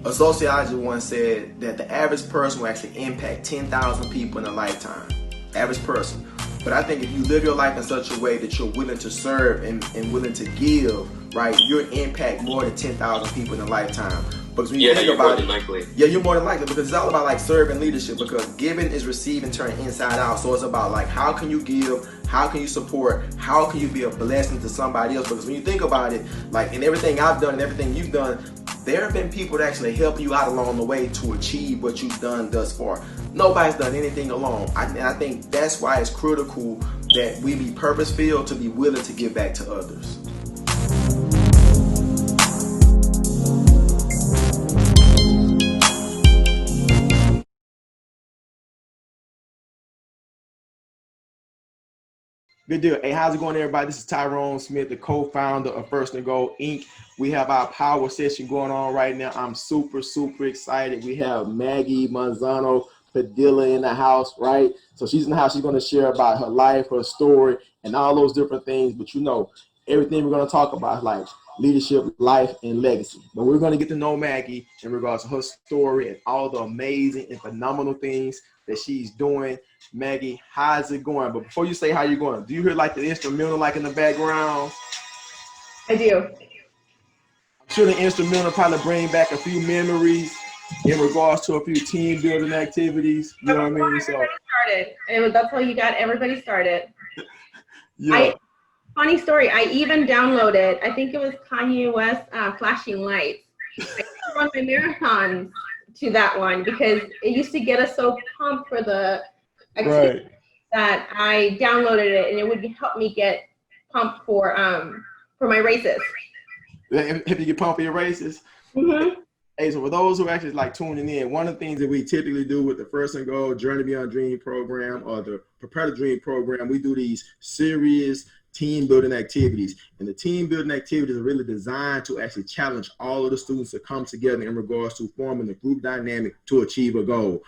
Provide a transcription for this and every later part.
A sociologist once said that the average person will actually impact 10,000 people in a lifetime. Average person. But I think if you live your life in such a way that you're willing to serve and willing to give, right, you'll impact more than 10,000 people in a lifetime. Because when you think about it, you're more than likely, because it's all about like serving leadership, because giving is receiving, turning inside out. So it's about like, how can you give, how can you support, how can you be a blessing to somebody else? Because when you think about it, like in everything I've done and everything you've done, there have been people that actually help you out along the way to achieve what you've done thus far. Nobody's done anything alone. I think that's why it's critical that we be purpose-filled to be willing to give back to others. Good deal. Hey, how's it going, everybody? This is Tyrone Smith, the co-founder of First and Goal Inc. We have our power session going on right now. I'm super excited. We have Maggie Manzano-Padilla in the house, right? So she's in the house. She's going to share about her life, her story, and all those different things. But you know, everything we're going to talk about is like leadership, life, and legacy. But we're going to get to know Maggie in regards to her story and all the amazing and phenomenal things that she's doing. Maggie, how's it going? But before you say how you're going, do you hear like the instrumental like in the background? I do. I'm sure the instrumental probably bring back a few memories in regards to a few team building activities. You know what I mean? So started. That's how you got everybody started. Yeah. Funny story, I even downloaded, I think it was Kanye West, Flashing Lights. I used to run my marathons to that one because it used to get us so pumped for the activity that I downloaded it, and it would help me get pumped for my races. If you get pumped for your races? Mm-hmm. Hey, so for those who actually like tuning in, one of the things that we typically do with the First and Goal Journey Beyond Dream program or the Prepare to Dream program, we do these serious team building activities. And the team building activities are really designed to actually challenge all of the students to come together in regards to forming a group dynamic to achieve a goal.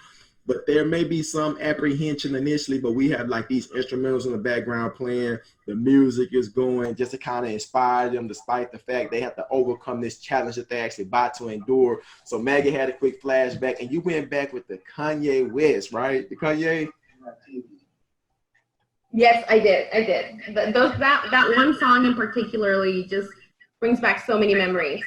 But there may be some apprehension initially, but we have like these instrumentals in the background playing, the music is going just to kind of inspire them, despite the fact they have to overcome this challenge that they actually about to endure. So Maggie had a quick flashback, and you went back with the Kanye West, right? The Kanye? Yes, I did. That one song in particularly just brings back so many memories.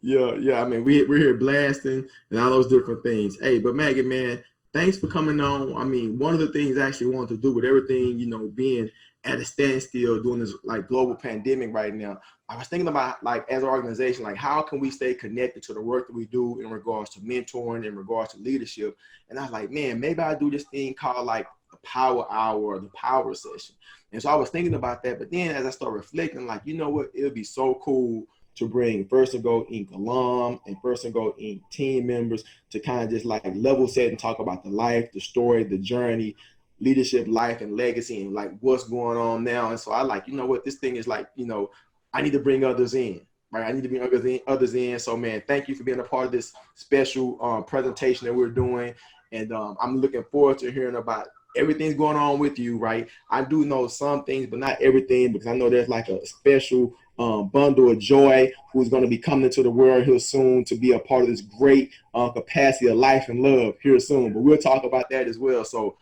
Yeah. I mean, we're here blasting and all those different things. Hey, but Maggie, man, thanks for coming on. I mean, one of the things I actually wanted to do with everything, you know, being at a standstill during this like global pandemic right now, I was thinking about like as an organization, like how can we stay connected to the work that we do in regards to mentoring, in regards to leadership. And I was like, man, maybe I do this thing called like the power hour or the power session. And so I was thinking about that. But then as I started reflecting, like, you know what, it would be so cool to bring First and Goal Inc. alum and First and Goal Inc. team members to kind of just like level set and talk about the life, the story, the journey, leadership, life, and legacy, and like what's going on now. And so I like, you know what, this thing is like, you know, I need to bring others in, right? I need to bring others in. So man, thank you for being a part of this special presentation that we're doing. And I'm looking forward to hearing about everything's going on with you, right? I do know some things, but not everything, because I know there's like a special bundle of joy who's going to be coming into the world here soon to be a part of this great capacity of life and love here soon. But we'll talk about that as well. So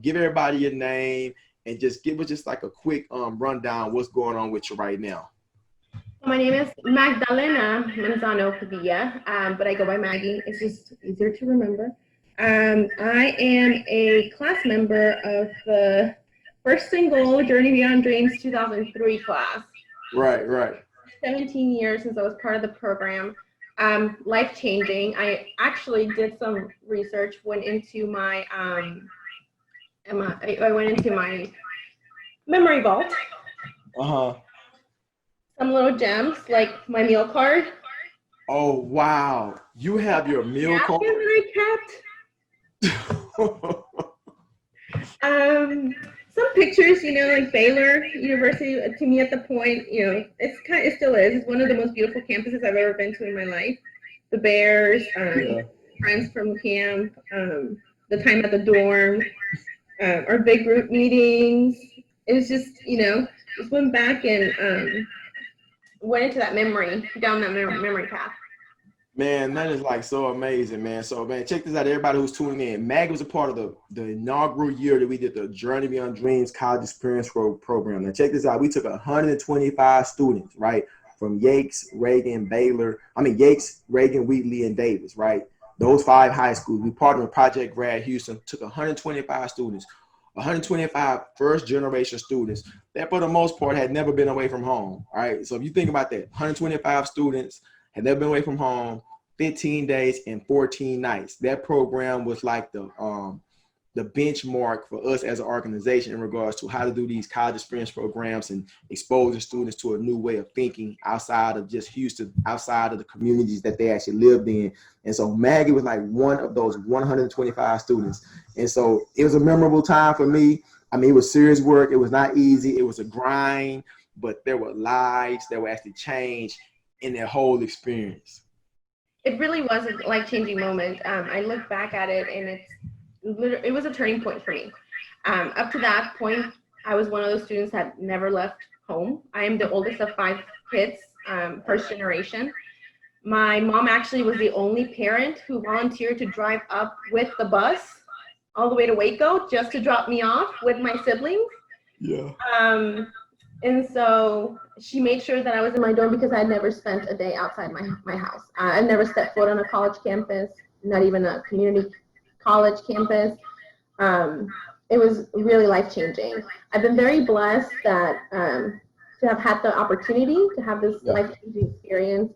give everybody your name and just give us just like a quick rundown what's going on with you right now. My name is Magdalena Manzano-Padilla, but I go by Maggie. It's just easier to remember. I am a class member of the First and Goal Journey Beyond Dreams 2003 class. Right. 17 years since I was part of the program. Life-changing. I actually did some research, went into my memory vault. Some little gems, like my meal card. Oh, wow. You have your meal card? I kept. Some pictures, you know, like Baylor University, to me at the point, you know, it still is. It's one of the most beautiful campuses I've ever been to in my life. The Bears, friends from camp, the time at the dorm, our big group meetings. It was just, you know, just went back and went into that memory, down that memory path. Man, that is like so amazing, man. So, man, check this out, everybody who's tuning in. Maggie was a part of the inaugural year that we did the Journey Beyond Dreams College Experience Program. Now, check this out. We took 125 students, right, from Yates, Reagan, Wheatley, and Davis, right? Those 5 high schools. We partnered with Project Grad Houston, took 125 students, 125 first generation students that, for the most part, had never been away from home, all right? So, if you think about that, 125 students had never been away from home, 15 days and 14 nights. That program was like the benchmark for us as an organization in regards to how to do these college experience programs and exposing students to a new way of thinking outside of just Houston, outside of the communities that they actually lived in. And so Maggie was like one of those 125 students. And so it was a memorable time for me. I mean, it was serious work. It was not easy. It was a grind, but there were lives that were actually changed in their whole experience. It really was a life-changing moment. I look back at it, and it was a turning point for me. Up to that point, I was one of those students that never left home. I am the oldest of 5 kids, first generation. My mom actually was the only parent who volunteered to drive up with the bus all the way to Waco just to drop me off with my siblings. Yeah. And so she made sure that I was in my dorm because I had never spent a day outside my house. I never stepped foot on a college campus, not even a community college campus. It was really life-changing. I've been very blessed that to have had the opportunity to have this life-changing experience.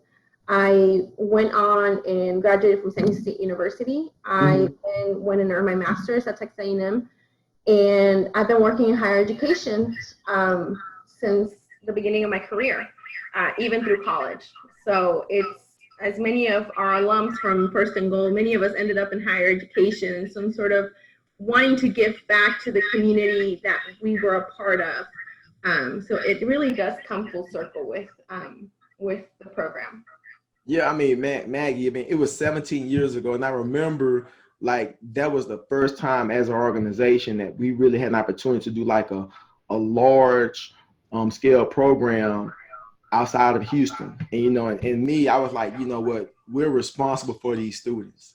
I went on and graduated from San Jose State University. I then went and earned my master's at Texas A&M, and I've been working in higher education since the beginning of my career, even through college. So it's, as many of our alums from First and Gold, many of us ended up in higher education, some sort of wanting to give back to the community that we were a part of. So it really does come full circle with the program. Yeah, I mean, Maggie, I mean, it was 17 years ago, and I remember like that was the first time as an organization that we really had an opportunity to do like a large scale program outside of Houston. And and me, I was like, you know what, we're responsible for these students.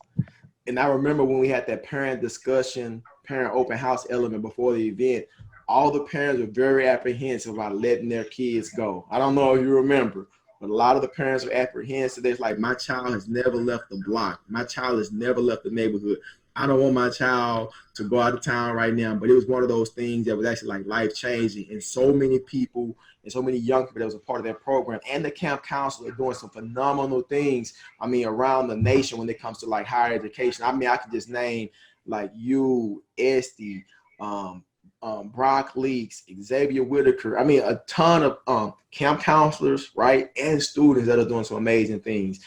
And I remember when we had that parent discussion, parent open house element before the event, all the parents were very apprehensive about letting their kids go. I don't know if you remember, but a lot of the parents were apprehensive. They're like, my child has never left the block. My child has never left the neighborhood. I don't want my child to go out of town right now. But it was one of those things that was actually like life changing. And so many people and so many young people that was a part of that program, and the camp counselor are doing some phenomenal things, I mean, around the nation when it comes to like higher education. I mean, I could just name like you, Esty, Brock Leaks, Xavier Whitaker. I mean, a ton of camp counselors, right, and students that are doing some amazing things.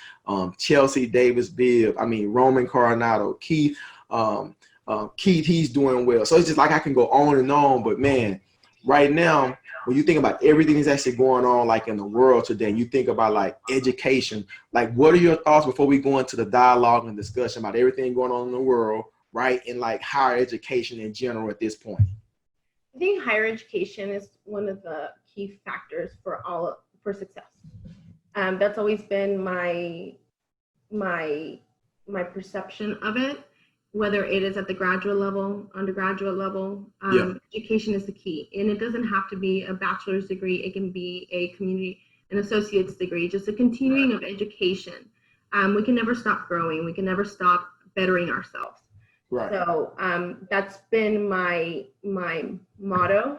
Chelsea Davis Bibb, I mean, Roman Coronado, Keith, he's doing well. So it's just like I can go on and on, but man, right now, when you think about everything that's actually going on like in the world today, and you think about like education, like what are your thoughts before we go into the dialogue and discussion about everything going on in the world, right, and like higher education in general at this point? I think higher education is one of the key factors for success. That's always been my perception of it, whether it is at the graduate level, undergraduate level. Education is the key, and it doesn't have to be a bachelor's degree. It can be an associate's degree, just a continuing of education. We can never stop growing. We can never stop bettering ourselves. Right. So that's been my motto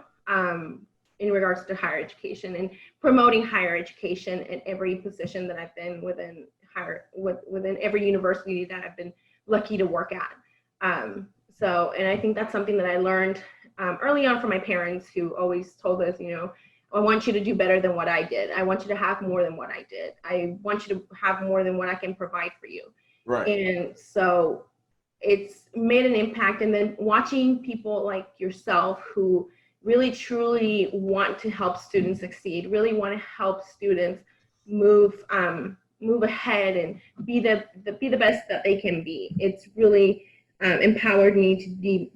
in regards to higher education and promoting higher education in every position that I've been within every university that I've been lucky to work at. And I think that's something that I learned early on from my parents, who always told us, I want you to do better than what I did. I want you to have more than what I did. I want you to have more than what I can provide for you. Right. And so it's made an impact. And then watching people like yourself who really truly want to help students succeed, really want to help students move ahead and be the best that they can be. It's really empowered me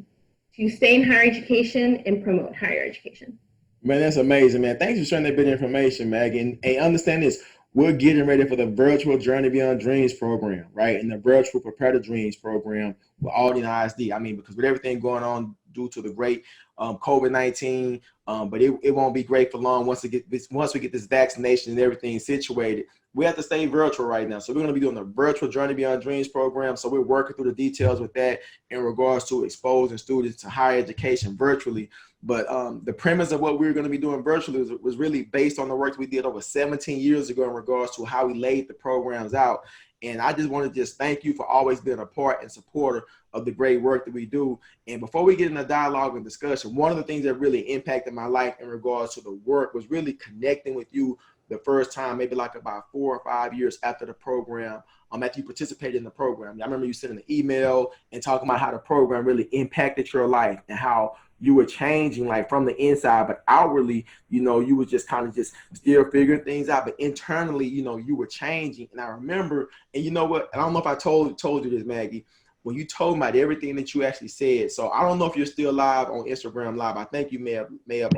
to stay in higher education and promote higher education. Man, that's amazing, man. Thanks for sharing that bit of information, Maggie. And understand this, we're getting ready for the virtual Journey Beyond Dreams program, right? And the virtual Prepare to Dreams program with Alden ISD. I mean, because with everything going on due to the great COVID-19, but it won't be great for long once we get this vaccination and everything situated. We have to stay virtual right now. So we're going to be doing the virtual Journey Beyond Dreams program. So we're working through the details with that in regards to exposing students to higher education virtually. But the premise of what we were going to be doing virtually was really based on the work we did over 17 years ago in regards to how we laid the programs out. And I just want to just thank you for always being a part and supporter of the great work that we do. And before we get into dialogue and discussion, one of the things that really impacted my life in regards to the work was really connecting with you the first time, maybe like about 4 or 5 years after the program, after you participated in the program. I remember you sending an email and talking about how the program really impacted your life and how you were changing like from the inside, but outwardly, you were just kind of just still figuring things out, but internally, you were changing. And I remember, and you know what, I don't know if I told you this, Maggie, when you told me about everything that you actually said. So I don't know if you're still live on Instagram Live. I think you may have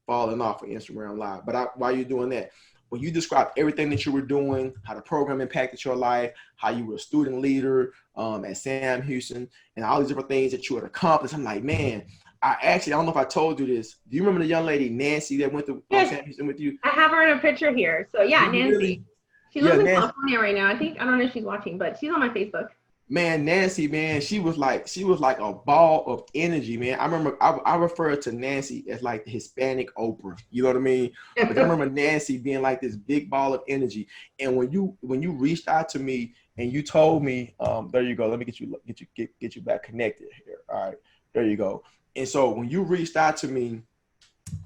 fallen off of Instagram Live, but while you're doing that, when you described everything that you were doing, how the program impacted your life, how you were a student leader at Sam Houston, and all these different things that you had accomplished, I'm like, man, I don't know if I told you this. Do you remember the young lady, Nancy, that went to Sam Houston with you? I have her in a picture here. So yeah, Nancy. Really? She lives in California right now. I don't know if she's watching, but she's on my Facebook. Man, Nancy, man, she was like a ball of energy, man. I remember I refer to Nancy as like the Hispanic Oprah. You know what I mean? But I remember Nancy being like this big ball of energy. And when you reached out to me and you told me, there you go. Let me get you back connected here. All right, there you go. And so when you reached out to me,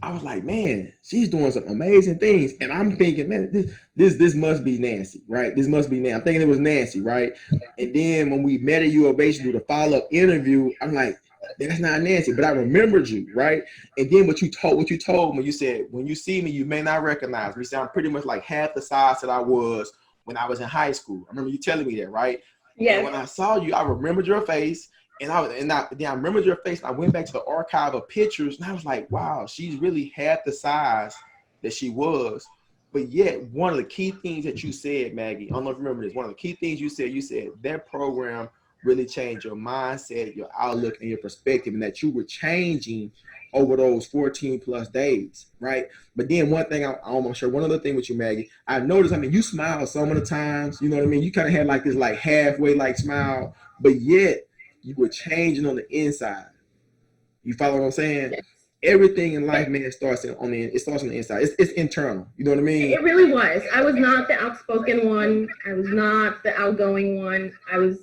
I was like, man, she's doing some amazing things. And I'm thinking, man, this must be Nancy, right? This must be Nancy. I'm thinking it was Nancy, right? And then when we met at U of H to do the follow-up interview, I'm like, that's not Nancy, but I remembered you, right? And then what you told me, you said, when you see me, you may not recognize me. You said, I'm pretty much like half the size that I was when I was in high school. I remember you telling me that, right? Yeah. And when I saw you, I remembered your face. And I remembered your face. And I went back to the archive of pictures, and I was like, wow, she's really had the size that she was. But yet, one of the key things that you said, Maggie, I don't know if you remember this, one of the key things you said that program really changed your mindset, your outlook, and your perspective, and that you were changing over those 14 plus days, right? But then one thing I'm almost sure, one other thing with you, Maggie, I noticed, you smile some of the times, you know what I mean? You kind of had like this like halfway like smile, but yet, you were changing on the inside. You follow what I'm saying? Yes. Everything in life, man, starts on the inside. It's internal. You know what I mean? It really was. I was not the outspoken one. I was not the outgoing one. I was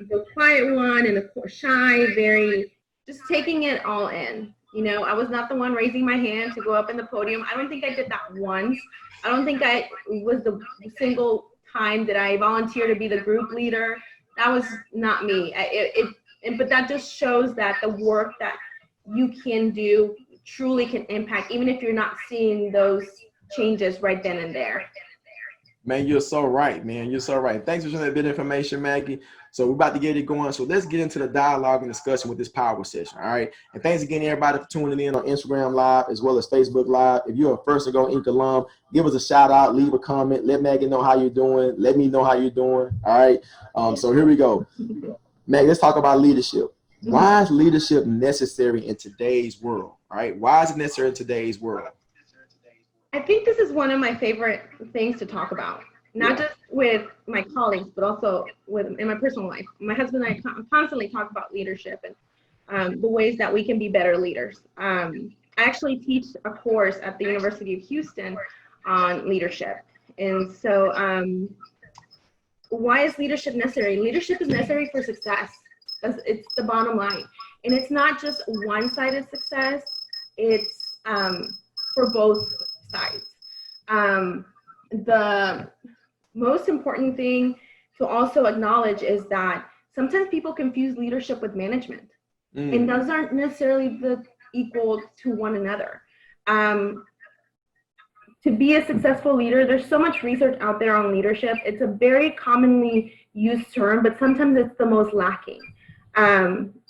the quiet one and the shy, very just taking it all in. I was not the one raising my hand to go up in the podium. I don't think I did that once. I don't think I was the single time that I volunteered to be the group leader. That was not me. But that just shows that the work that you can do truly can impact, even if you're not seeing those changes right then and there. Man, you're so right, man. You're so right. Thanks for sharing that bit of information, Maggie. So we're about to get it going. So let's get into the dialogue and discussion with this power session, all right? And thanks again, everybody, for tuning in on Instagram Live as well as Facebook Live. If you're a First to Go Inc. alum, give us a shout out, leave a comment, let Maggie know how you're doing. Let me know how you're doing, all right? So here we go. Maggie, let's talk about leadership. Why is leadership necessary in today's world, all right? Why is it necessary in today's world? I think this is one of my favorite things to talk about, not just with my colleagues, but also in my personal life. My husband and I constantly talk about leadership and the ways that we can be better leaders. I actually teach a course at the University of Houston on leadership. And so why is leadership necessary? Leadership is necessary for success. It's the bottom line. And it's not just one-sided success. It's for both sides. The most important thing to also acknowledge is that sometimes people confuse leadership with management, and those aren't necessarily equal to one another. To be a successful leader, there's so much research out there on leadership. It's a very commonly used term, but sometimes it's the most lacking.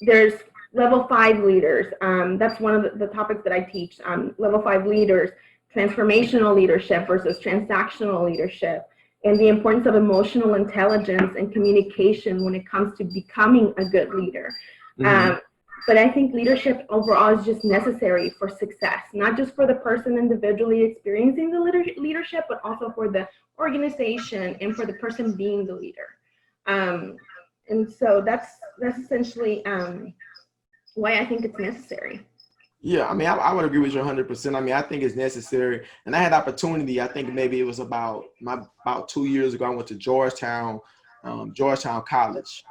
There's level 5 leaders. That's one of the topics that I teach. Level 5 leaders transformational leadership versus transactional leadership, and the importance of emotional intelligence and communication when it comes to becoming a good leader. But I think leadership overall is just necessary for success, not just for the person individually experiencing the leadership, but also for the organization and for the person being the leader. And so that's essentially why I think it's necessary. Yeah, I mean, I would agree with you 100%. I mean, I think it's necessary. And I had opportunity, I think maybe it was about 2 years ago, I went to Georgetown College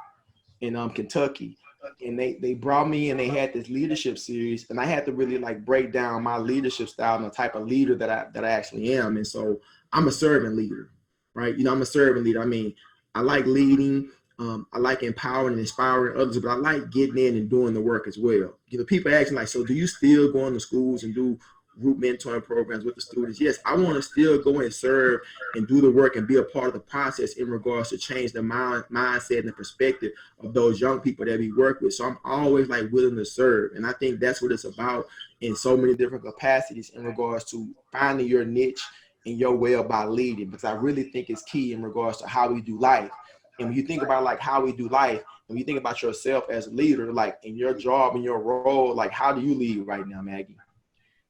in Kentucky. And they brought me and they had this leadership series, and I had to really like break down my leadership style and the type of leader that I actually am. And so I'm a servant leader, right? You know, I'm a servant leader. I mean, I like leading. I like empowering and inspiring others, but I like getting in and doing the work as well. You know, people ask me like, so do you still go into schools and do group mentoring programs with the students? Yes, I want to still go and serve and do the work and be a part of the process in regards to change the mindset and the perspective of those young people that we work with. So I'm always like willing to serve. And I think that's what it's about in so many different capacities in regards to finding your niche and your way about leading, because I really think it's key in regards to how we do life. And when you think about like how we do life, when you think about yourself as a leader, like in your job and your role, like how do you lead right now, Maggie?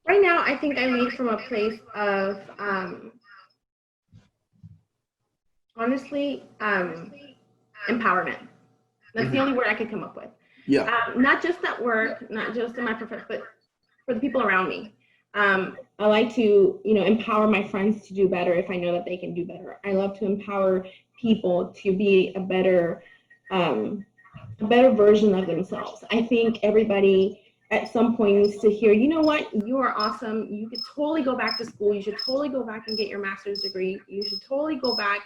Right now, I think I lead from a place of, honestly, empowerment. That's the only word I could come up with. Yeah. Not just at work, not just in my profession, but for the people around me. I like to, empower my friends to do better if I know that they can do better. I love to empower people to be a better version of themselves. I think everybody at some point needs to hear, you know what, you are awesome. You could totally go back to school. You should totally go back and get your master's degree. You should totally go back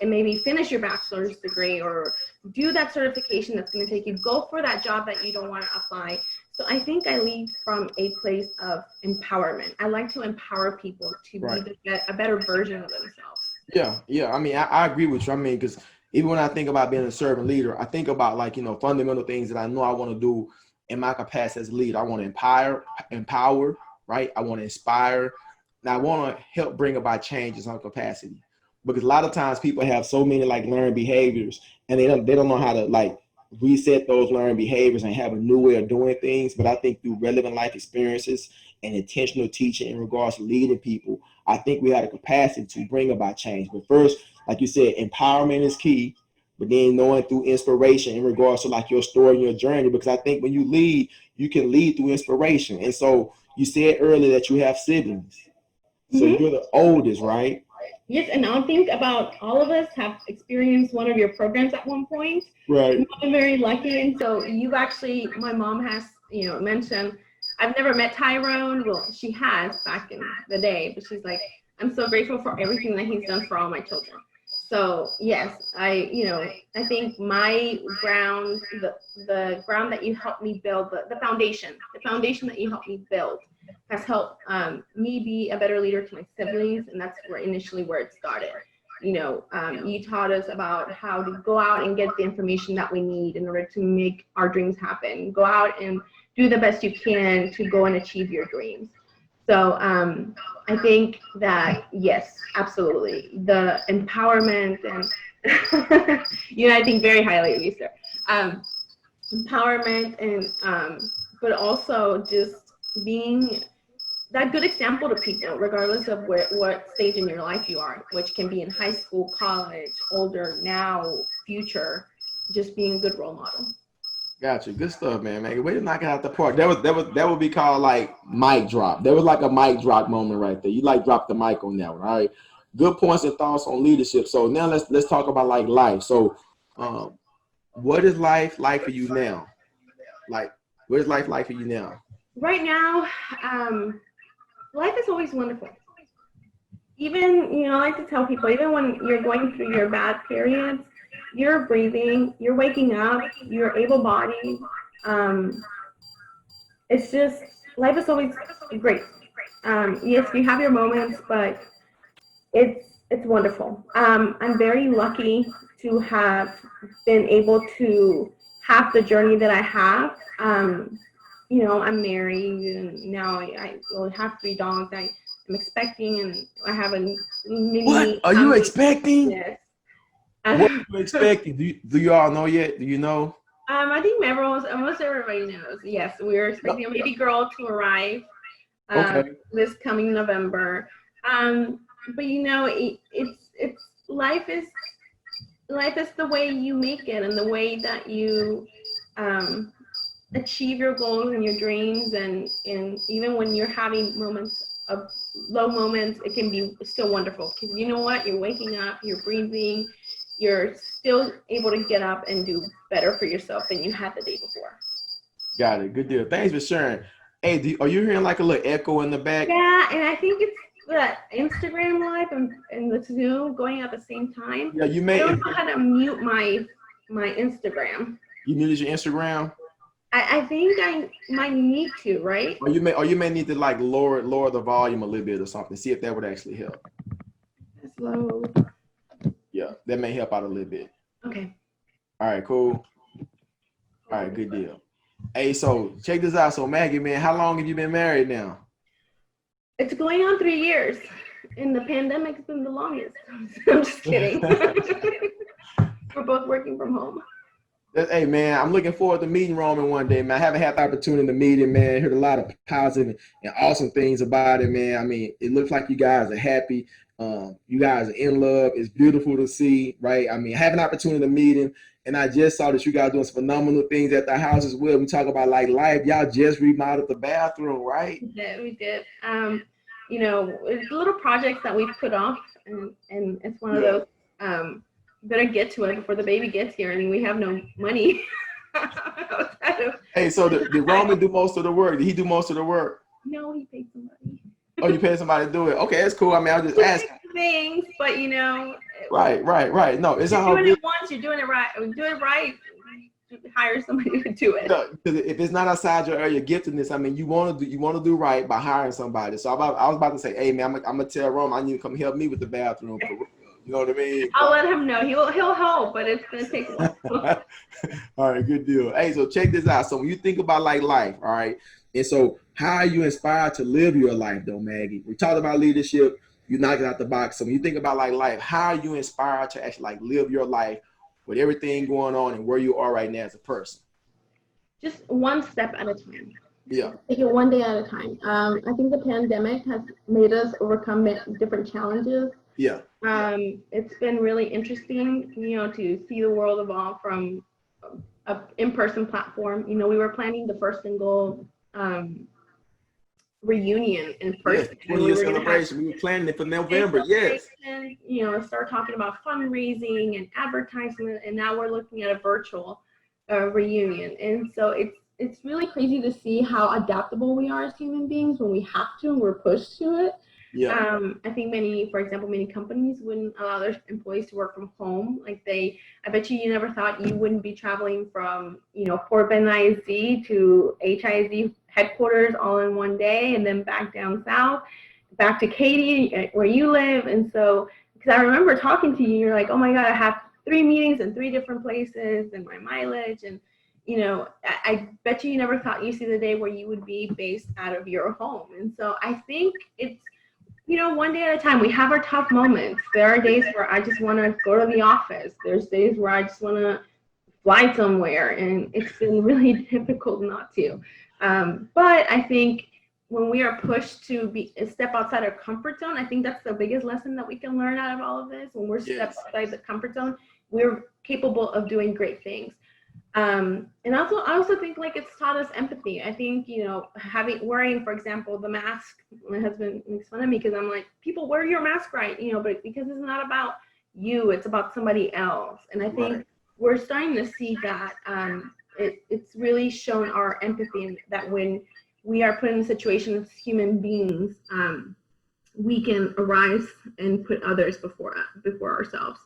and maybe finish your bachelor's degree or do that certification that's going to take you. Go for that job that you don't want to apply. So I think I lead from a place of empowerment. I like to empower people to be a better version of themselves. Yeah. I mean, I agree with you. I mean, because even when I think about being a servant leader, I think about like, fundamental things that I know I want to do in my capacity as a leader. I want to empower, right? I want to inspire, and I want to help bring about change in some capacity. Because a lot of times people have so many like learned behaviors, and they don't know how to like reset those learned behaviors and have a new way of doing things. But I think through relevant life experiences and intentional teaching in regards to leading people, I think we have the capacity to bring about change. But first, like you said, empowerment is key. But then knowing through inspiration in regards to like your story and your journey, because I think when you lead, you can lead through inspiration. And so you said earlier that you have siblings. So you're the oldest, right? Yes, and I think about all of us have experienced one of your programs at one point. Right. I'm very lucky, and so you've actually, my mom has, mentioned, I've never met Tyrone. Well, she has back in the day, but she's like, I'm so grateful for everything that he's done for all my children. So yes, I think my ground, the ground that you helped me build, the foundation that you helped me build has helped me be a better leader to my siblings, and that's where it started. You taught us about how to go out and get the information that we need in order to make our dreams happen. Go out and do the best you can to go and achieve your dreams. So I think that, yes, absolutely. The empowerment and, I think very highly of you, sir. Empowerment and, but also just being that good example to people, regardless of what stage in your life you are, which can be in high school, college, older, now, future, just being a good role model. Gotcha. Good stuff, man. Way to knock it out the park. That would be called like mic drop. There was like a mic drop moment right there. You like dropped the mic on that one. All right. Good points and thoughts on leadership. So now let's talk about like life. So what is life like for you now? Like, what is life like for you now? Right now, life is always wonderful. Even, I like to tell people, even when you're going through your bad periods, you're breathing, you're waking up, you're able-bodied. It's just, life is always great. Yes, you have your moments, but it's wonderful. I'm very lucky to have been able to have the journey that I have. I'm married, and now I have 3 dogs. I'm expecting, and I have a mini. What are you expecting? Yes. What are you expecting? Do you all know yet? Do you know? I think almost everybody knows. Yes, we're expecting a baby girl to arrive this coming November. But you know, it's life is the way you make it, and the way that you achieve your goals and your dreams, and even when you're having moments of low moments, it can be still wonderful, because you know what, you're waking up, you're breathing, you're still able to get up and do better for yourself than you had the day before. Got it. Good deal. Thanks for sharing. Hey, are you hearing like a little echo in the back? Yeah, and I think it's the Instagram live and the Zoom going at the same time. Yeah, you may. I don't know how to mute my Instagram. You muted your Instagram? I think I might need to, right? Or you may need to like lower the volume a little bit or something. See if that would actually help. It's low. Yeah, that may help out a little bit. Okay. All right, cool. All right, good deal. Hey, so check this out. So Maggie, man, how long have you been married now? It's going on 3 years, and the pandemic's been the longest. I'm just kidding. We're both working from home. Hey, man, I'm looking forward to meeting Roman one day, man. I haven't had the opportunity to meet him, man. Heard a lot of positive and awesome things about it, man. I mean, it looks like you guys are happy. You guys are in love. It's beautiful to see, right? I mean, I have an opportunity to meet him, and I just saw that you guys doing some phenomenal things at the house as well. We talk about like life. Y'all just remodeled the bathroom, right? Yeah, we did. You know, it's little projects that we've put off, and it's one of those. Better get to it before the baby gets here. I mean, we have no money. Hey, so did Roman do most of the work? Did he do most of the work? No, he paid somebody. Oh, you paid somebody to do it? Okay, that's cool. I mean, I'll just ask. Things, but you know. Right. No, it's you're all doing it once. You're doing it right. Do it right. Hire somebody to do it. Because if it's not outside your area of giftedness, I mean, you want to do right by hiring somebody. So I was about to say, hey man, I'm gonna tell Roman I need to come help me with the bathroom. You know what I mean? I'll let him know. He'll help, but it's gonna take a while. All right, good deal. Hey, so check this out. So when you think about like life, all right, and so how are you inspired to live your life though, Maggie? We talked about leadership. You knock it out the box. So when you think about like life, how are you inspired to actually like live your life with everything going on and where you are right now as a person? Just one step at a time. Yeah. Take it one day at a time. I think the pandemic has made us overcome different challenges. Yeah. It's been really interesting, you know, to see the world evolve from an in-person platform. You know, we were planning the first single reunion in person. Yes, 20-year celebration. We were planning it for November. Yes. You know, start talking about fundraising and advertisement, and now we're looking at a virtual reunion. And so it's really crazy to see how adaptable we are as human beings when we have to and we're pushed to it. Yeah. I think many companies wouldn't allow their employees to work from home. Like I bet you never thought you wouldn't be traveling from, you know, Fort Bend ISD to HISD headquarters all in one day, and then back down south, back to Katy, where you live. And so, because I remember talking to you, you're like, oh my God, I have 3 meetings in 3 different places and my mileage. And, you know, I bet you never thought you'd see the day where you would be based out of your home. And so I think it's, you know, one day at a time. We have our tough moments. There are days where I just want to go to the office. There's days where I just want to fly somewhere, and it's been really difficult not to. But I think when we are pushed to step outside our comfort zone, I think that's the biggest lesson that we can learn out of all of this. When we're stepped outside the comfort zone, we're capable of doing great things. And I also think like it's taught us empathy. I think, you know, wearing, for example, the mask. My husband makes fun of me because I'm like, people wear your mask right, you know, but because it's not about you, it's about somebody else. And I think we're starting to see that it's really shown our empathy, that when we are put in a situation as human beings, we can arise and put others before ourselves.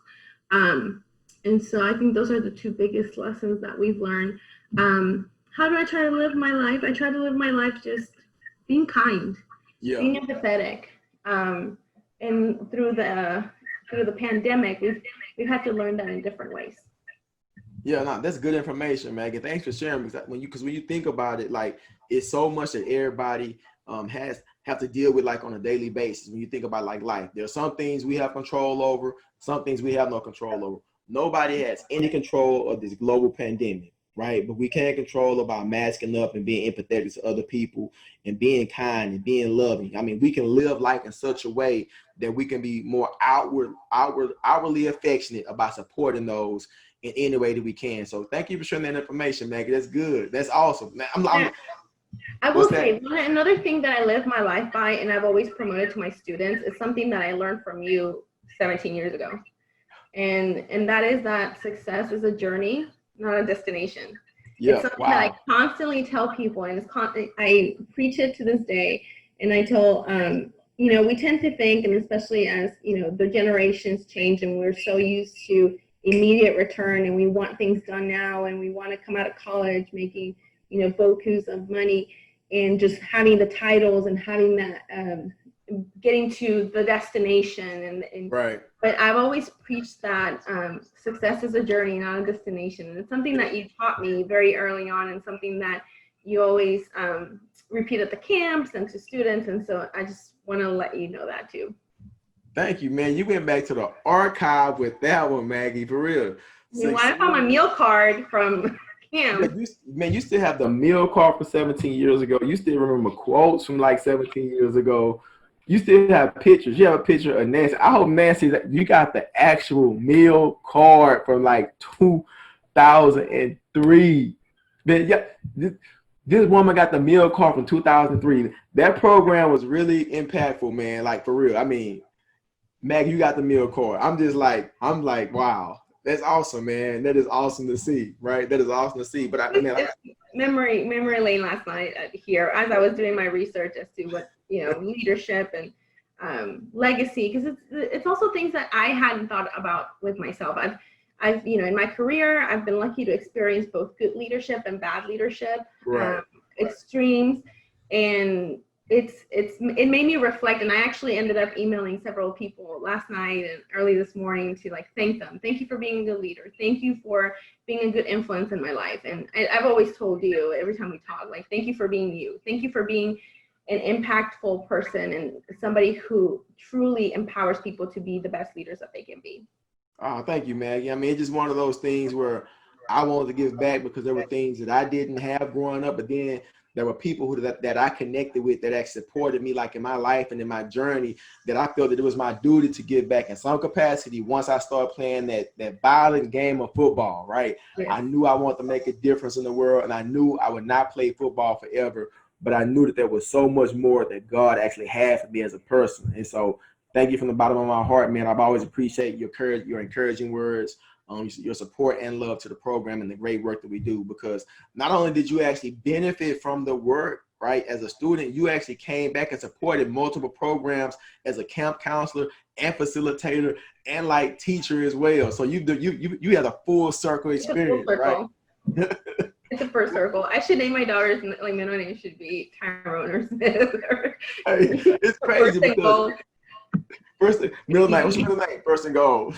And so I think those are the 2 biggest lessons that we've learned. How do I try to live my life? I try to live my life just being kind, being empathetic. And through the pandemic, we've had to learn that in different ways. Yeah, no, that's good information, Maggie. Thanks for sharing. Because when you think about it, like it's so much that everybody have to deal with like on a daily basis. When you think about like life, there are some things we have control over, some things we have no control over. Nobody has any control of this global pandemic, right? But we can control about masking up and being empathetic to other people and being kind and being loving. I mean, we can live life in such a way that we can be more outwardly affectionate about supporting those in any way that we can. So thank you for sharing that information, Maggie. That's good. That's awesome. I will say another thing that I live my life by, and I've always promoted to my students, is something that I learned from you 17 years ago. And that is that success is a journey, not a destination. Yeah, it's something that I constantly tell people, and I preach it to this day. And I tell, we tend to think, and especially as, the generations change and we're so used to immediate return and we want things done now and we want to come out of college making, beaucoup of money and just having the titles and having that, getting to the destination. And right. But I've always preached that success is a journey, not a destination. And it's something that you taught me very early on and something that you always repeat at the camps and to students. And so I just want to let you know that too. Thank you, man. You went back to the archive with that one, Maggie, for real. I found my meal card from camp. You still have the meal card from 17 years ago. You still remember quotes from like 17 years ago. You still have pictures. You have a picture of Nancy. I hope, Nancy, that you got the actual meal card from like 2003. Man, yeah, this woman got the meal card from 2003. That program was really impactful, man. Like, for real. I mean, Maggie, you got the meal card. I'm like, wow, that's awesome, man. That is awesome to see, right? That is awesome to see. But memory lane last night here as I was doing my research as to what leadership and legacy, because it's also things that I hadn't thought about with myself. I've in my career I've been lucky to experience both good leadership and bad leadership, right. Extremes, and it made me reflect, and I actually ended up emailing several people last night and early this morning to thank them. Thank you for being a good leader. Thank you for being a good influence in my life. And I've always told you every time we talk, thank you for being you. Thank you for being an impactful person and somebody who truly empowers people to be the best leaders that they can be. Oh, thank you, Maggie. I mean, it's just one of those things where I wanted to give back because there were things that I didn't have growing up, but then there were people that I connected with that actually supported me, like in my life and in my journey, that I felt that it was my duty to give back in some capacity once I started playing that violent game of football, right? Yes. I knew I wanted to make a difference in the world, and I knew I would not play football forever, but I knew that there was so much more that God actually had for me as a person. And so thank you from the bottom of my heart, man. I've always appreciated your encouraging words, your support and love to the program and the great work that we do, because not only did you actually benefit from the work, right, as a student, you actually came back and supported multiple programs as a camp counselor and facilitator and teacher as well. So you had a full circle experience, right? It's a first circle. I should name my daughters, middle name should be Tyrone or Smith. It's crazy because middle name, what's your middle name? First and goal.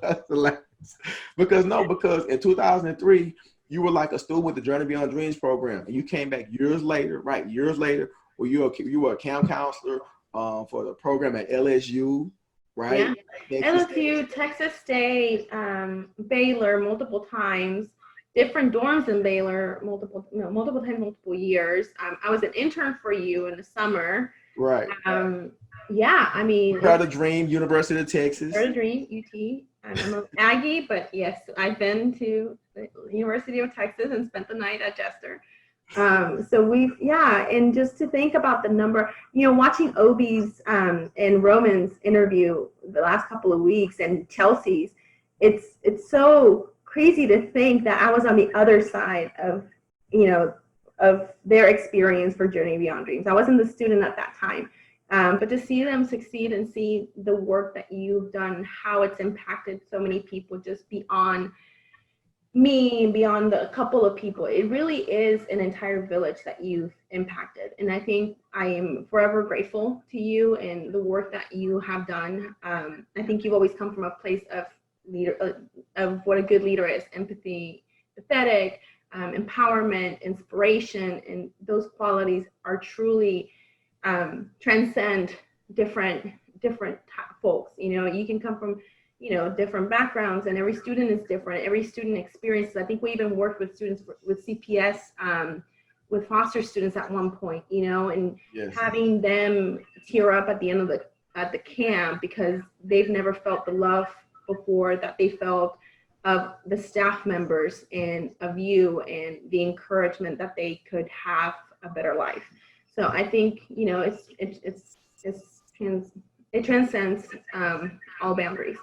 That's the last. Because in 2003, you were a student with the Journey Beyond Dreams program, and you came back years later, where you were a camp counselor for the program at LSU, right? Yeah. LSU, Texas State, Baylor, multiple times, different dorms in Baylor, multiple times, multiple years. I was an intern for you in the summer. Right. Yeah, I mean. Proud of Dream, University of Texas. Proud of Dream, UT. I'm an Aggie, but yes, I've been to the University of Texas and spent the night at Jester. And just to think about the number, watching Obi's and Roman's interview the last couple of weeks and Chelsea's, it's so crazy to think that I was on the other side of their experience for Journey Beyond Dreams. I wasn't the student at that time. But to see them succeed and see the work that you've done, how it's impacted so many people just beyond me, beyond a couple of people, it really is an entire village that you've impacted. And I think I am forever grateful to you and the work that you have done. I think you've always come from a place of what a good leader is: empathy, empathetic, empowerment, inspiration, and those qualities are truly transcend different folks. You know, you can come from, you know, different backgrounds, and every student is different. Every student experiences. I think we even worked with students with CPS, with foster students at one point, you know, and Yes. having them tear up at the end of the camp because they've never felt the love before that they felt of the staff members and of you, and the encouragement that they could have a better life. So I think, you know, it transcends all boundaries.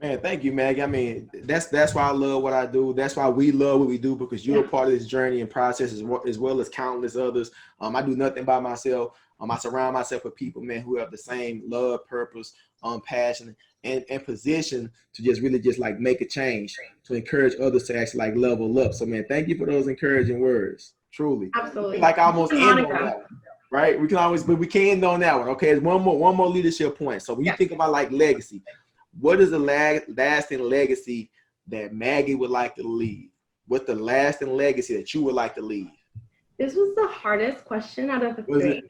Man, thank you, Maggie. I mean, that's why I love what I do. That's why we love what we do, because you're a part of this journey and process as well as countless others. I do nothing by myself. I surround myself with people, man, who have the same love, purpose, passion, and position to just really just like make a change, to encourage others to actually like level up. So, man, thank you for those encouraging words. Truly. Absolutely. Like almost end on that one, right? We can always, but we can end on that one. Okay, it's one more leadership point. So when you think about like legacy, what is the lasting legacy that Maggie would like to leave? What's the lasting legacy that you would like to leave? This was the hardest question out of the three,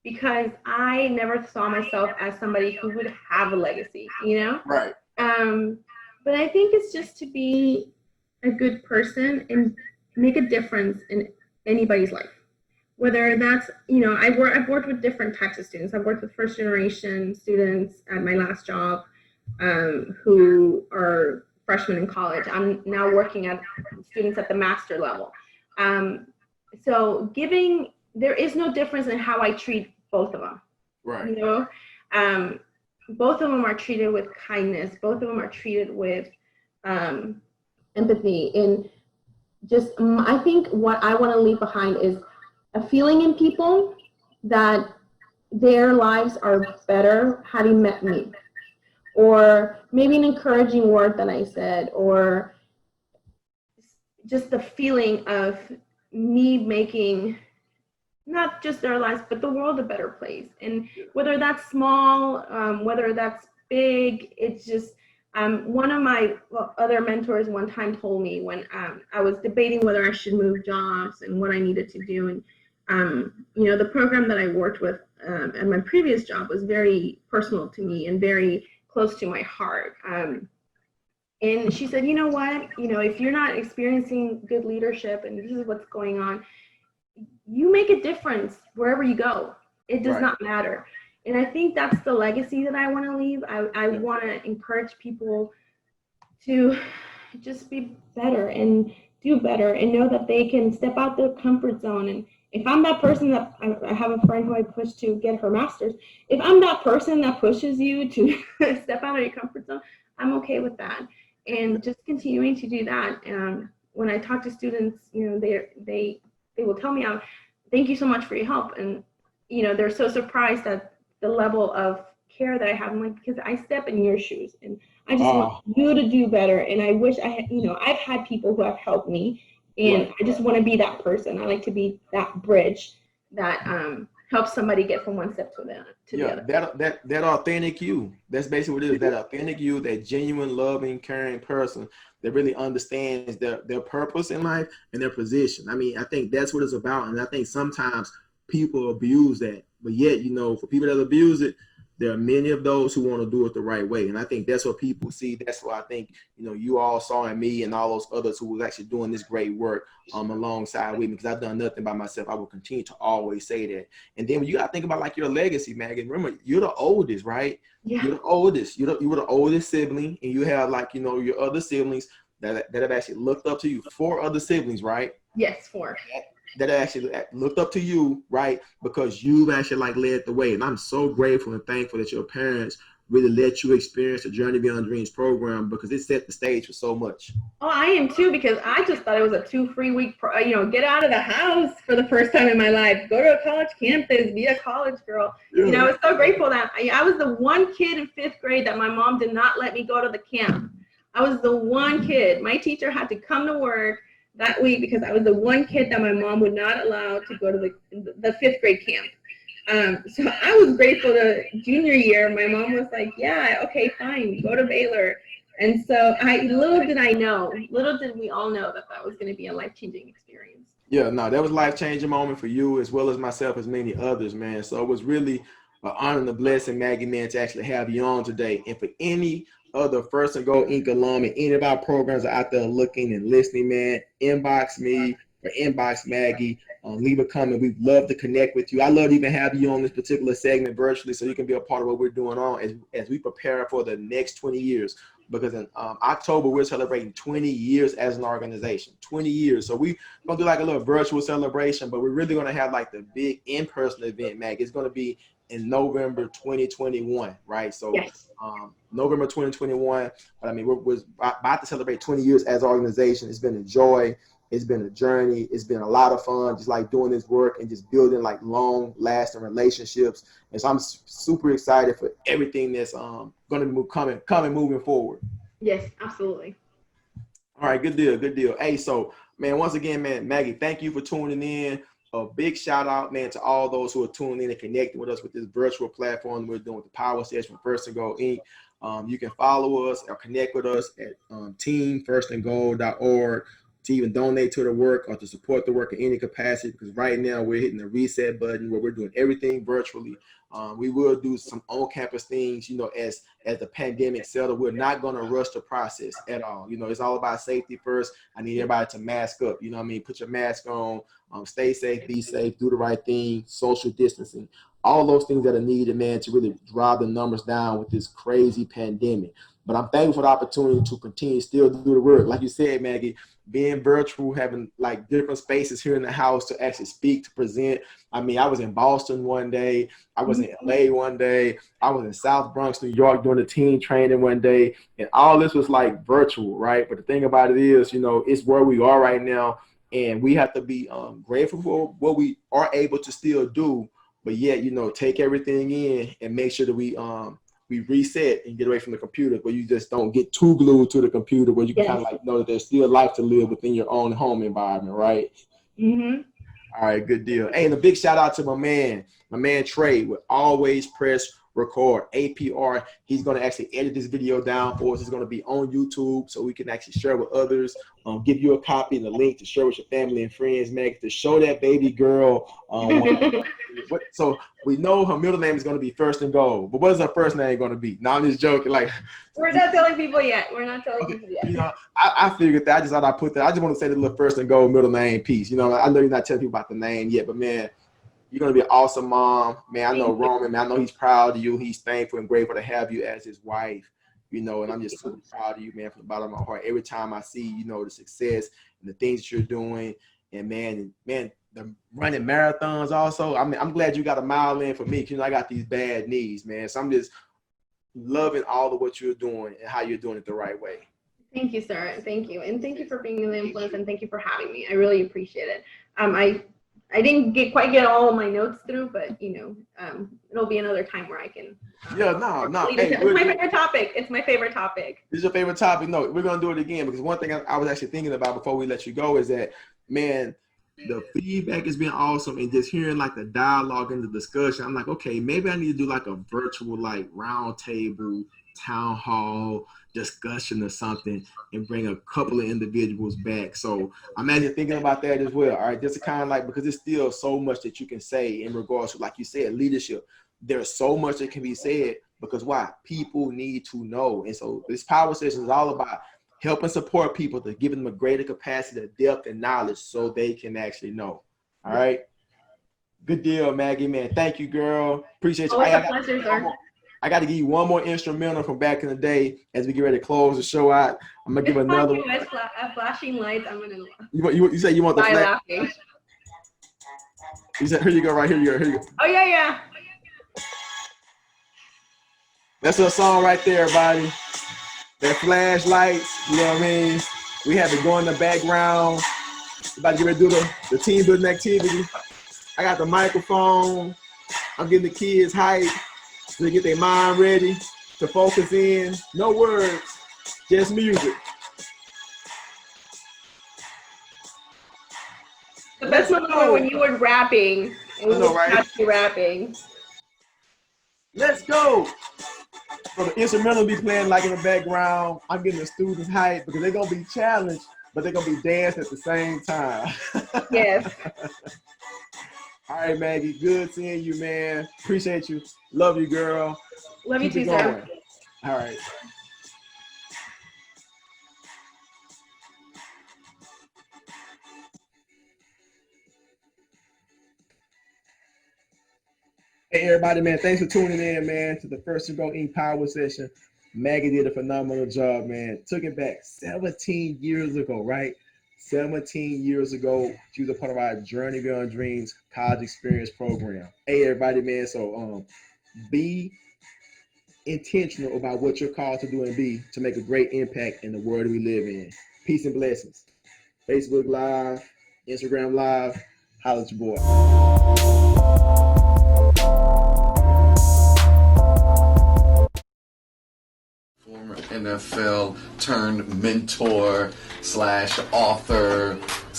because I never saw myself as somebody who would have a legacy, you know? Right. But I think it's just to be a good person and make a difference in anybody's life. Whether that's, you know, I've worked with different types of students. I've worked with first generation students at my last job, who are freshmen in college. I'm now working at students at the master level. So there is no difference in how I treat both of them. Right. You know, both of them are treated with kindness. Both of them are treated with empathy. And just, I think what I want to leave behind is a feeling in people that their lives are better having met me. Or maybe an encouraging word that I said, or just the feeling of me making not just their lives, but the world a better place. And whether that's small, whether that's big, it's just, one of my other mentors one time told me when I was debating whether I should move jobs and what I needed to do. And, you know, the program that I worked with at my previous job was very personal to me and very close to my heart. And she said, you know what, you know, if you're not experiencing good leadership and this is what's going on, you make a difference wherever you go. It does not matter. And I think that's the legacy that I want to leave. I want to encourage people to just be better and do better and know that they can step out their comfort zone. And if I'm that person that I have a friend who I pushed to get her master's, if I'm that person that pushes you to step out of your comfort zone, I'm okay with that. And just continuing to do that. When I talk to students, you know, they will tell me, thank you so much for your help. And, you know, they're so surprised at the level of care that I have. I'm like, because I step in your shoes and I just want you to do better. And I wish I had, you know, I've had people who have helped me. And I just want to be that person. I like to be that bridge that helps somebody get from one step to the other. That authentic you. That's basically what it is. That authentic you, that genuine, loving, caring person that really understands their purpose in life and their position. I mean, I think that's what it's about. And I think sometimes people abuse that. But yet, you know, for people that abuse it, there are many of those who want to do it the right way. And I think that's what people see. That's what I think, you know, you all saw in me and all those others who was actually doing this great work alongside with me, because I've done nothing by myself. I will continue to always say that. And then when you got to think about like your legacy, Maggie, remember, you're the oldest, right? Yeah. You're the oldest. You were the oldest sibling, and you have like, you know, your other siblings that have actually looked up to you. 4 other siblings, right? Yes, 4. That actually looked up to you, right? Because you've actually like led the way. And I'm so grateful and thankful that your parents really let you experience the Journey Beyond Dreams program, because it set the stage for so much. Oh, I am too, because I just thought it was a 2-free week, you know, get out of the house for the first time in my life, go to a college campus, be a college girl. Yeah. You know, I was so grateful that I was the one kid in 5th grade that my mom did not let me go to the camp. I was the one kid. My teacher had to come to work that week because I was the one kid that my mom would not allow to go to the 5th grade camp. So I was grateful to junior year. My mom was like, yeah, okay, fine, go to Baylor. And so little did we all know that that was going to be a life-changing experience. Yeah, no, that was a life-changing moment for you as well as myself, as many others, man. So it was really an honor and a blessing, Maggie, man, to actually have you on today. And for any other First and Goal Inc. alum and any of our programs out there looking and listening, man, inbox me or inbox Maggie. Leave a comment. We'd love to connect with you. I love to even have you on this particular segment virtually so you can be a part of what we're doing on as we prepare for the next 20 years. Because in October, we're celebrating 20 years as an organization, 20 years. So we're going to do like a little virtual celebration, but we're really going to have like the big in-person event, Mag. It's going to be in November 2021, right? So yes. November 2021, but I mean, we're about to celebrate 20 years as an organization. It's been a joy. It's been a journey. It's been a lot of fun, just like doing this work and just building like long-lasting relationships. And so I'm super excited for everything that's going to be coming moving forward. Yes, absolutely. All right, good deal, good deal. Hey, so man, once again, man, Maggie, thank you for tuning in. A big shout out, man, to all those who are tuning in and connecting with us with this virtual platform we're doing with the Power Session from First and Goal Inc. You can follow us or connect with us at teamfirstandgoal.org to even donate to the work or to support the work in any capacity, because right now we're hitting the reset button where we're doing everything virtually. We will do some on-campus things, you know, as the pandemic settles. We're not going to rush the process at all. You know, it's all about safety first. I need everybody to mask up. You know what I mean? Put your mask on, stay safe, be safe, do the right thing, social distancing, all those things that are needed, man, to really drive the numbers down with this crazy pandemic. But I'm thankful for the opportunity to continue still do the work. Like you said, Maggie, being virtual, having like different spaces here in the house to actually speak, to present. I mean, I was in Boston one day. I was in LA one day. I was in South Bronx, New York doing the team training one day. And all this was like virtual, right? But the thing about it is, you know, it's where we are right now. And we have to be grateful for what we are able to still do. But yet, you know, take everything in and make sure that we reset and get away from the computer, where you just don't get too glued to the computer, where you can kind of like know that there's still life to live within your own home environment, right? Mm-hmm. All right, good deal. Hey, and a big shout out to my man Trey with Always Press Record, APR. He's going to actually edit this video down for us. It's going to be on YouTube so we can actually share with others, give you a copy and a link to share with your family and friends, Meg, to show that baby girl. So we know her middle name is going to be First and Goal, but what is her first name going to be? No, I'm just joking. Like, we're not telling people yet. You know, I figured that. I just thought I'd put that. I just want to say the little First and Goal middle name piece. You know, I know you're not telling people about the name yet, but man, you're going to be an awesome mom. Man, I know Roman, man, I know he's proud of you. He's thankful and grateful to have you as his wife, you know, and I'm just super proud of you, man, from the bottom of my heart. Every time I see, you know, the success and the things that you're doing, and man, the running marathons also. I mean, I'm glad you got a mile in for me, because, you know, I got these bad knees, man. So I'm just loving all of what you're doing and how you're doing it the right way. Thank you, sir. Thank you. And thank you for being an influence, and thank you for having me. I really appreciate it. I didn't quite get all of my notes through, but, you know, it'll be another time where I can. No. Hey, it's my favorite topic. It's my favorite topic. This is your favorite topic? No, we're going to do it again, because one thing I was actually thinking about before we let you go is that, man, the feedback has been awesome, and just hearing like the dialogue and the discussion, I'm like, okay, maybe I need to do like a virtual like round table town hall discussion or something and bring a couple of individuals back. So I'm actually thinking about that as well. All right, just to kind of like, because there's still so much that you can say in regards to, like you said, leadership. There's so much that can be said, because why? People need to know. And so this power session is all about help and support people, to give them a greater capacity of depth and knowledge so they can actually know. All right. Good deal, Maggie, man. Thank you, girl. Appreciate you. Always a pleasure, sir. I got to give you one more instrumental from back in the day as we get ready to close the show out. I'm going to give another one. Flashing lights. I'm going to. You say you want the flash? You said, here you go, right here. Here you go. Oh, yeah. That's a song right there, everybody. That flashlights, you know what I mean? We have it going in the background. About to get ready to do the team building activity. I got the microphone. I'm getting the kids hyped so they get their mind ready to focus in. No words, just music. The best moment was when you were rapping. And we were rapping. Let's go. So the instrumental be playing like in the background. I'm getting the students hyped because they're gonna be challenged, but they're gonna be dancing at the same time. Yes. All right, Maggie. Good seeing you, man. Appreciate you. Love you, girl. Love Keep you it too, going. sir. All right. Hey, everybody, man. Thanks for tuning in, man, to the First to Go Inc. Power Session. Maggie did a phenomenal job, man. Took it back 17 years ago, right? 17 years ago, she was a part of our Journey Beyond Dreams college experience program. Hey, everybody, man. So, be intentional about what you're called to do and be to make a great impact in the world we live in. Peace and blessings. Facebook Live, Instagram Live, holla at your boy. Former NFL turned mentor / author /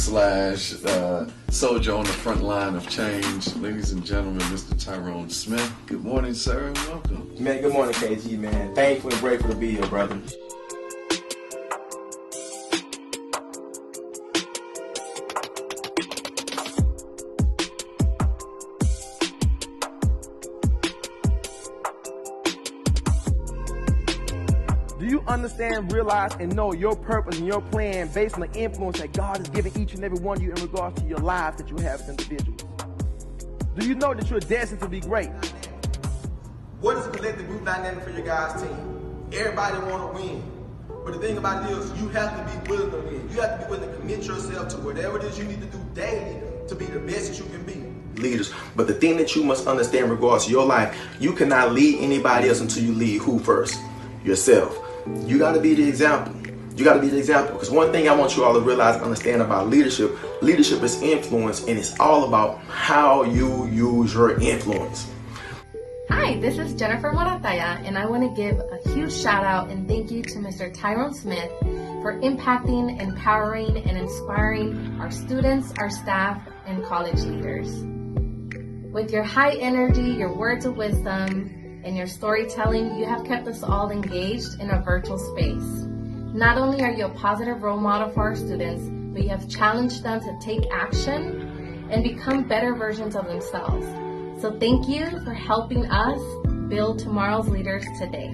soldier on the front line of change. Ladies and gentlemen, Mr. Tyrone Smith. Good morning, sir, and welcome. Man, good morning, KG, man. Thankful and grateful to be here, brother. Do you understand, realize, and know your purpose and your plan based on the influence that God has given each and every one of you in regards to your lives that you have as individuals? Do you know that you're destined to be great? What is the collective group dynamic for your guys' team? Everybody want to win. But the thing about it is, you have to be willing to win. You have to be willing to commit yourself to whatever it is you need to do daily to be the best that you can be. Leaders. But the thing that you must understand in regards to your life, you cannot lead anybody else until you lead who first? Yourself. You got to be the example. You got to be the example. Because one thing I want you all to realize and understand about leadership is influence, and it's all about how you use your influence. Hi, this is Jennifer Morataya, and I want to give a huge shout out and thank you to Mr. Tyrone Smith for impacting, empowering, and inspiring our students, our staff, and college leaders. With your high energy, your words of wisdom, and your storytelling, you have kept us all engaged in a virtual space. Not only are you a positive role model for our students, but you have challenged them to take action and become better versions of themselves. So thank you for helping us build tomorrow's leaders today.